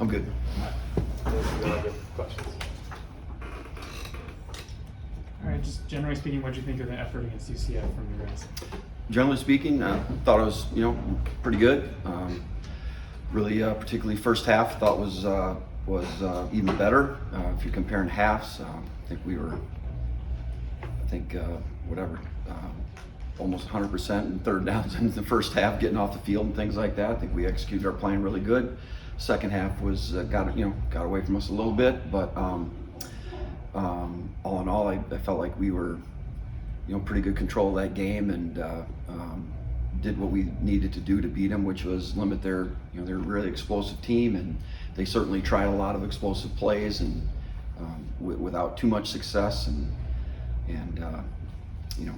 I'm good. Questions? All right, just generally speaking, what do you think of the effort against UCF from you guys? Generally speaking, I thought it was, pretty good. Really, particularly first half, thought was even better. If you're comparing halves, I think we were, almost 100% in third downs in the first half, getting off the field and things like that. I think we executed our plan really good. Second half was got away from us a little bit, but all in all, I felt like we were, pretty good control of that game and did what we needed to do to beat them, which was limit their, they're a really explosive team, and they certainly tried a lot of explosive plays and without too much success, and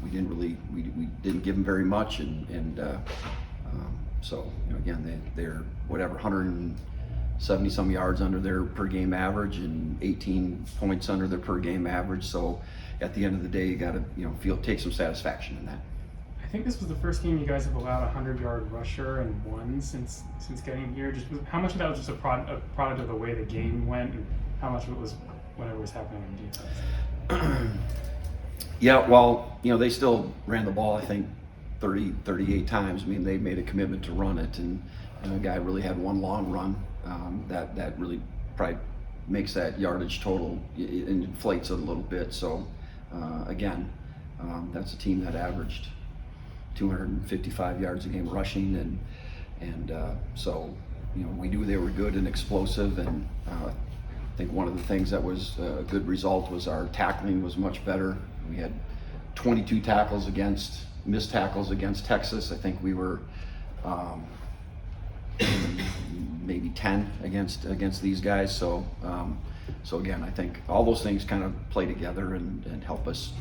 we didn't give them very much, so again, they're whatever 170 some yards under their per game average and 18 points under their per game average. So at the end of the day, you got to take some satisfaction in that. I think this was the first game you guys have allowed a 100-yard rusher and won since getting here. Just how much of that was just a product of the way the game went, and how much of it was whatever was happening on defense? Yeah, well, they still ran the ball, I think, 38 times. I mean, they made a commitment to run it, and the guy really had one long run that really probably makes that yardage total, it inflates it a little bit. So again, that's a team that averaged 255 yards a game rushing, and so we knew they were good and explosive, and I think one of the things that was a good result was our tackling was much better. We had 22 missed tackles against Texas. I think we were maybe 10 against these guys. So again, I think all those things kind of play together and help us,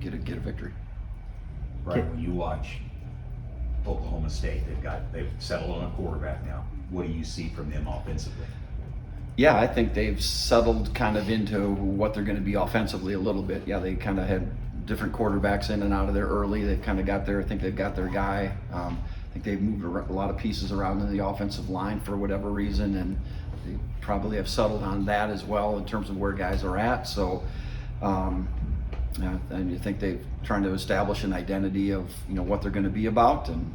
get a victory. Right. When you watch Oklahoma State, they've settled on a quarterback now. What do you see from them offensively? Yeah, I think they've settled kind of into what they're going to be offensively a little bit. Yeah, they kind of had different quarterbacks in and out of there early. They've kind of got I think they've got their guy. I think they've moved a lot of pieces around in the offensive line for whatever reason, and they probably have settled on that as well in terms of where guys are at. So, and you think they're trying to establish an identity of what they're going to be about. And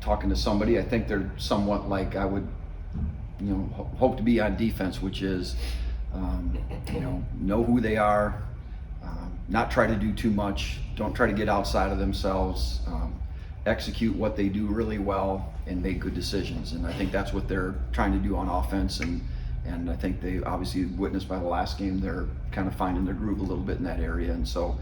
talking to somebody, I think they're somewhat like I would hope to be on defense, which is know who they are, not try to do too much, don't try to get outside of themselves, execute what they do really well, and make good decisions. And I think that's what they're trying to do on offense, and I think they obviously witnessed by the last game they're kind of finding their groove a little bit in that area. And so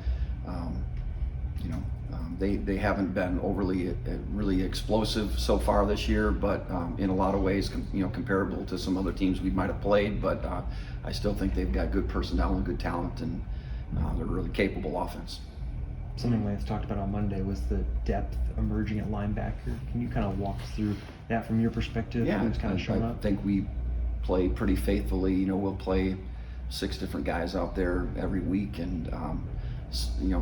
they haven't been overly really explosive so far this year, but in a lot of ways comparable to some other teams we might have played. But I still think they've got good personnel and good talent, and they're a really capable offense. Something Lance talked about on Monday was the depth emerging at linebacker. Can you kind of walk through that from your perspective? Yeah, Who's kind of shown up? I think we play pretty faithfully. We'll play 6 different guys out there every week, and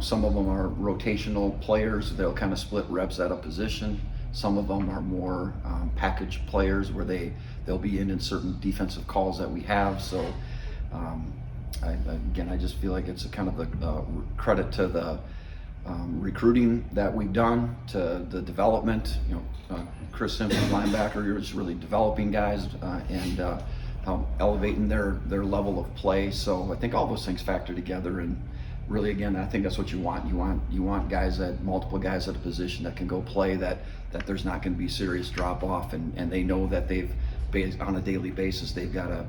some of them are rotational players. They'll kind of split reps at a position. Some of them are more package players where they'll be in certain defensive calls that we have. So I just feel like it's a kind of a credit to the recruiting that we've done, to the development. Chris Simpson, linebacker, you're just really developing guys and elevating their level of play. So I think all those things factor together, and really, again, I think that's what you want. You want guys multiple guys at a position that can go play, that there's not going to be serious drop off, and they know that on a daily basis they've got to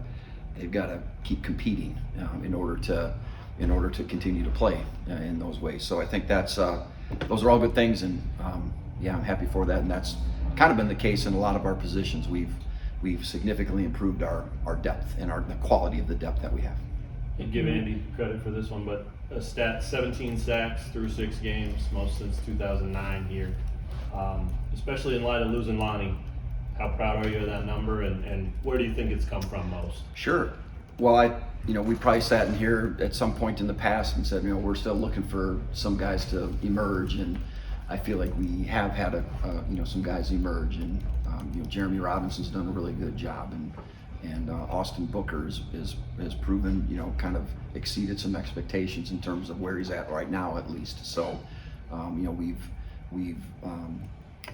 keep competing in order to continue to play in those ways. So I think those are all good things, and I'm happy for that. And that's kind of been the case in a lot of our positions. We've significantly improved our depth and the quality of the depth that we have. And give Andy credit for this one, but a stat: 17 sacks through 6 games, most since 2009 here. Especially in light of losing Lonnie, how proud are you of that number, and where do you think it's come from most? Sure. Well, we probably sat in here at some point in the past and said, we're still looking for some guys to emerge, and I feel like we have had some guys emerge, and Jeremy Robinson's done a really good job, and Austin Booker has proven, kind of exceeded some expectations in terms of where he's at right now, at least. So, we've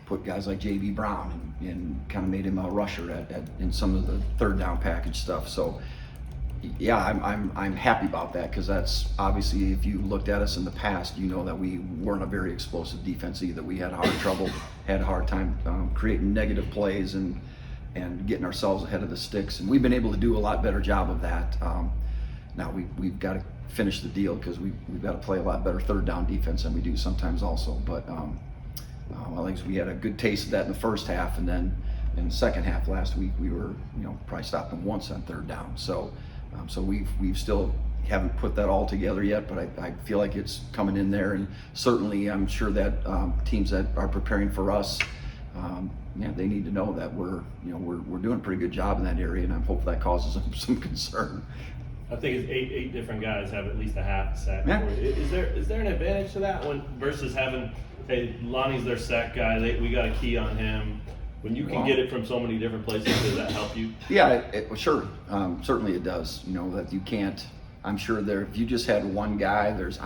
put guys like J.B. Brown and kind of made him a rusher in some of the third down package stuff. So, yeah, I'm happy about that, because that's obviously, if you looked at us in the past, you know that we weren't a very explosive defense either. We had had a hard time creating negative plays and getting ourselves ahead of the sticks, and we've been able to do a lot better job of that. Now we've got to finish the deal, because we've got to play a lot better third down defense than we do sometimes also. But I think we had a good taste of that in the first half, and then in the second half last week we were probably stopped them once on third down. So we've still haven't put that all together yet, but I feel like it's coming in there, and certainly I'm sure that teams that are preparing for us, they need to know that we're doing a pretty good job in that area, and I'm hopeful that causes them some concern. I think it's eight different guys have at least a half sack. Yeah. Is there an advantage to that one versus having, hey, Lonnie's their sack guy, we got a key on him? When you can get it from so many different places, does that help you? Yeah, sure. Certainly it does. That you can't. I'm sure if you just had one guy, there's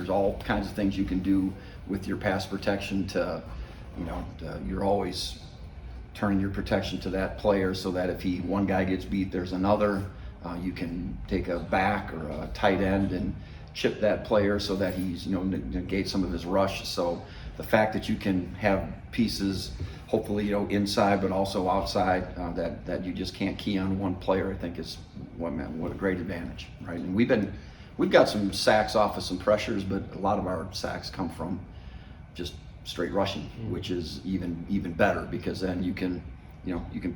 all kinds of things you can do with your pass protection to, you're always turning your protection to that player, so that if one guy gets beat, there's another. You can take a back or a tight end and chip that player so that he's negate some of his rush. So the fact that you can have pieces, hopefully inside but also outside, that you just can't key on one player, I think is what a great advantage, right? And we've got some sacks off of some pressures, but a lot of our sacks come from just straight rushing, which is even better, because then you can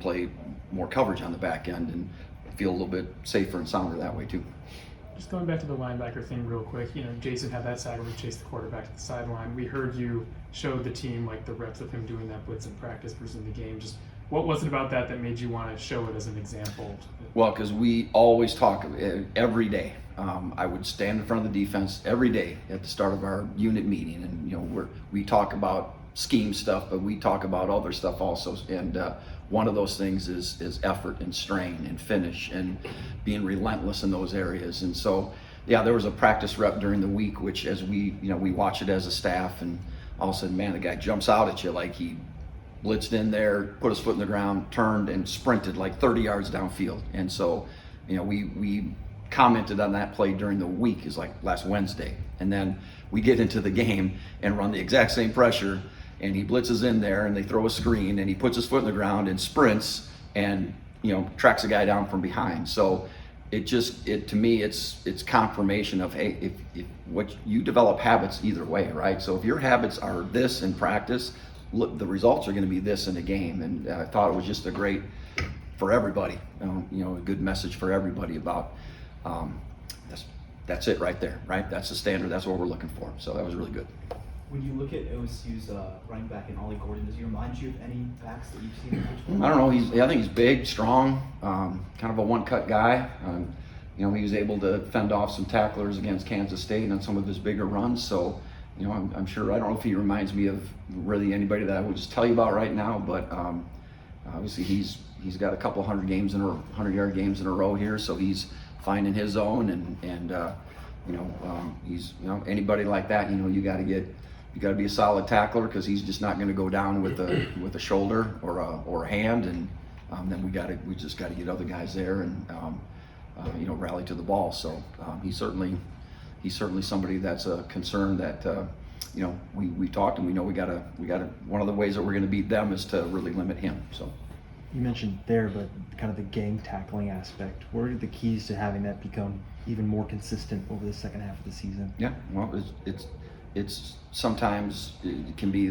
play more coverage on the back end and feel a little bit safer and sounder that way too. Just going back to the linebacker thing real quick, Jason had that sack where he chased the quarterback to the sideline. We heard you showed the team like the reps of him doing that blitz in practice versus in the game. Just what was it about that made you want to show it as an example? Well, because we always talk every day. I would stand in front of the defense every day at the start of our unit meeting, and we talk about scheme stuff, but we talk about other stuff also. And one of those things is effort and strain and finish and being relentless in those areas. And so, yeah, there was a practice rep during the week, which as we watch it as a staff, and all of a sudden, man, the guy jumps out at you like he blitzed in there, put his foot in the ground, turned and sprinted like 30 yards downfield. And so, we commented on that play during the week, is like last Wednesday. And then we get into the game and run the exact same pressure, and he blitzes in there and they throw a screen and he puts his foot in the ground and sprints and tracks a guy down from behind. So to me it's confirmation of, hey, if what you develop habits either way, right? So if your habits are this in practice, look, the results are going to be this in a game. And I thought it was just a great for everybody, a good message for everybody about that's it right there, right? That's the standard. That's what we're looking for. So that was really good. When you look at OSU's running back and Ollie Gordon, does he remind you of any backs that you've seen in college? I don't know. I think he's big, strong, kind of a one-cut guy. He was able to fend off some tacklers against Kansas State on some of his bigger runs. So, I'm sure. I don't know if he reminds me of really anybody that I would just tell you about right now. But obviously, he's got a couple 100-yard games in a row here. So he's finding his zone, and he's anybody like that. You got to be a solid tackler, because he's just not going to go down with a shoulder or a hand, and then we just got to get other guys there and rally to the ball. So he's certainly somebody that's a concern that we talked, and we know we got to one of the ways that we're going to beat them is to really limit him. So You mentioned there, but kind of the game tackling aspect. What are the keys to having that become even more consistent over the second half of the season? Yeah, well, it's sometimes it can be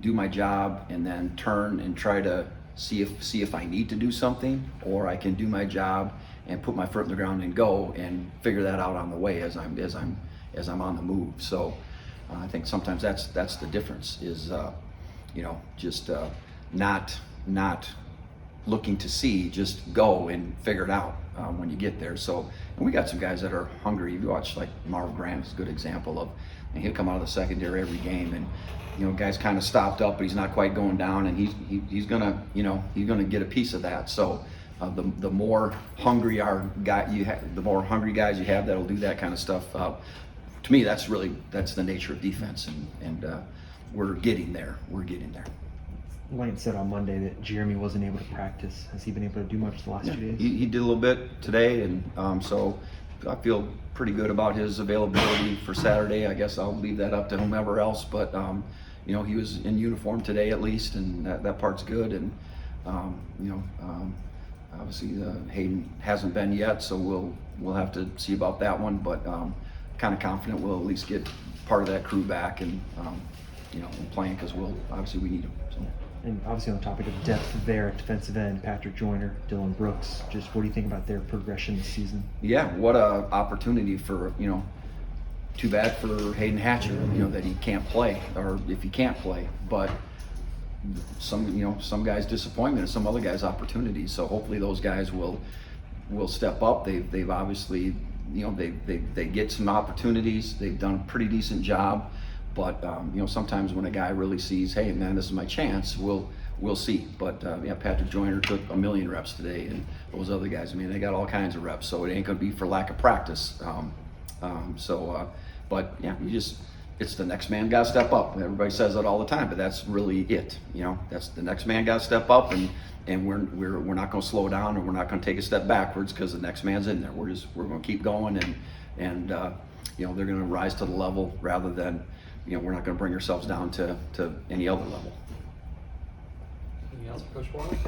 do my job and then turn and try to see if I need to do something, or I can do my job and put my foot in the ground and go and figure that out on the way as I'm on the move. So I think sometimes that's the difference is just not looking to see, just go and figure it out when you get there. So, and we got some guys that are hungry. You watch like Marv Grant is a good example of, and he'll come out of the secondary every game, and guys kind of stopped up, but he's not quite going down, and he's gonna he's gonna get a piece of that. So. The more hungry the more hungry guys you have that'll do that kind of stuff. To me, that's the nature of defense, and we're getting there. We're getting there. Lance said on Monday that Jeremy wasn't able to practice. Has he been able to do much the last 2 days? He did a little bit today, and so I feel pretty good about his availability for Saturday. I guess I'll leave that up to whomever else, but he was in uniform today at least, and that part's good. And obviously, Hayden hasn't been yet, so we'll have to see about that one. But kind of confident we'll at least get part of that crew back and playing, because we need them. So. And obviously on the topic of depth there at defensive end, Patrick Joyner, Dylan Brooks. Just what do you think about their progression this season? Yeah, what a opportunity for Too bad for Hayden Hatcher, that he can't play, or if he can't play, but. Some guys' disappointment and some other guys' opportunities. So hopefully those guys will step up. They've obviously they get some opportunities. They've done a pretty decent job, but sometimes when a guy really sees, hey man, this is my chance, we'll see. But Patrick Joyner took 1 million reps today, and those other guys, they got all kinds of reps. So it ain't gonna be for lack of practice. But it's the next man got to step up. Everybody says that all the time, but that's really it. That's the next man got to step up, and we're not going to slow down, and we're not going to take a step backwards because the next man's in there. We're going to keep going, and they're going to rise to the level rather than we're not going to bring ourselves down to any other level. Anything else for Coach Borland?